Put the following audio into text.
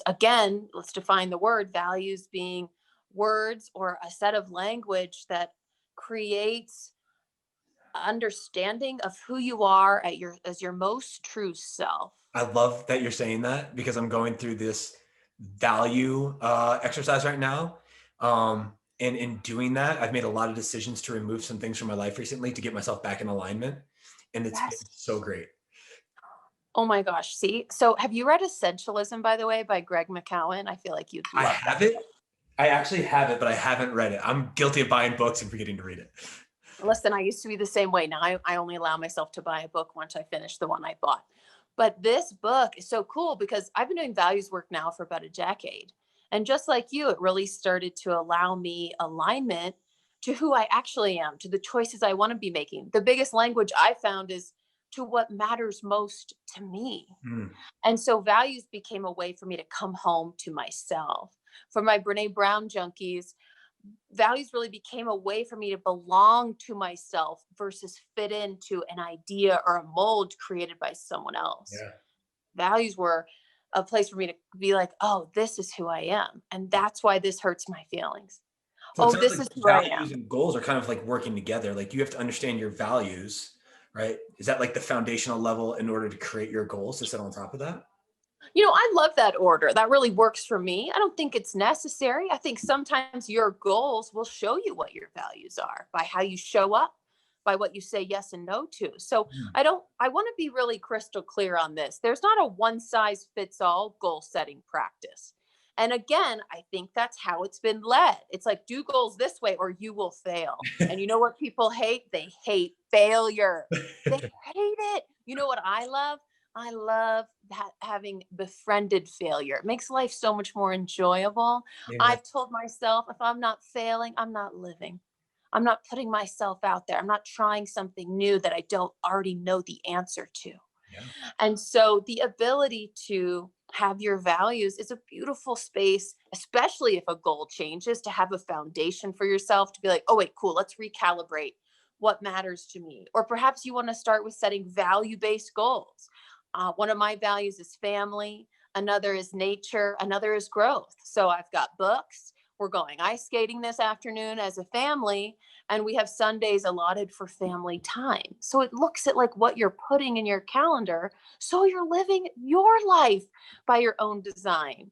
Again, let's define the word values being words or a set of language that creates understanding of who you are at your as your most true self. I love that you're saying that because I'm going through this value exercise right now. And in doing that, I've made a lot of decisions to remove some things from my life recently to get myself back in alignment. And it's been Yes. so great. Oh my gosh. See, so have you read Essentialism, by the way, by Greg McCowan? I feel like you'd I love that. have it. I actually have it, but I haven't read it. I'm guilty of buying books and forgetting to read it. Listen, I used to be the same way. Now I only allow myself to buy a book once I finish the one I bought. But this book is so cool because I've been doing values work now for about a decade. And just like you, it really started to allow me alignment to who I actually am, to the choices I want to be making. The biggest language I found is to what matters most to me. Mm. And so values became a way for me to come home to myself. For my Brene Brown junkies, values really became a way for me to belong to myself versus fit into an idea or a mold created by someone else. Yeah. Values were a place for me to be like, oh, this is who I am. And that's why this hurts my feelings. So it Oh, sounds this like is who I values am. and goals are kind of like working together. Like you have to understand your values, right? Is that like the foundational level in order to create your goals to sit on top of that? I love that order. That really works for me. I don't think it's necessary. I think sometimes your goals will show you what your values are by how you show up, by what you say yes and no to. So Mm. I want to be really crystal clear on this. There's not a one size fits all goal setting practice. And again, I think that's how it's been led. It's like, do goals this way or you will fail. And you know what people hate? They hate failure. They hate it. You know what I love? I love that having befriended failure. It makes life so much more enjoyable. Amen. I've told myself if I'm not failing, I'm not living. I'm not putting myself out there. I'm not trying something new that I don't already know the answer to. Yeah. And so the ability to have your values is a beautiful space, especially if a goal changes, to have a foundation for yourself to be like, oh, wait, cool, let's recalibrate what matters to me. Or perhaps you want to start with setting value based goals. One of my values is family, another is nature, another is growth. So I've got books. We're going ice skating this afternoon as a family, and we have Sundays allotted for family time. So it looks at like what you're putting in your calendar so you're living your life by your own design.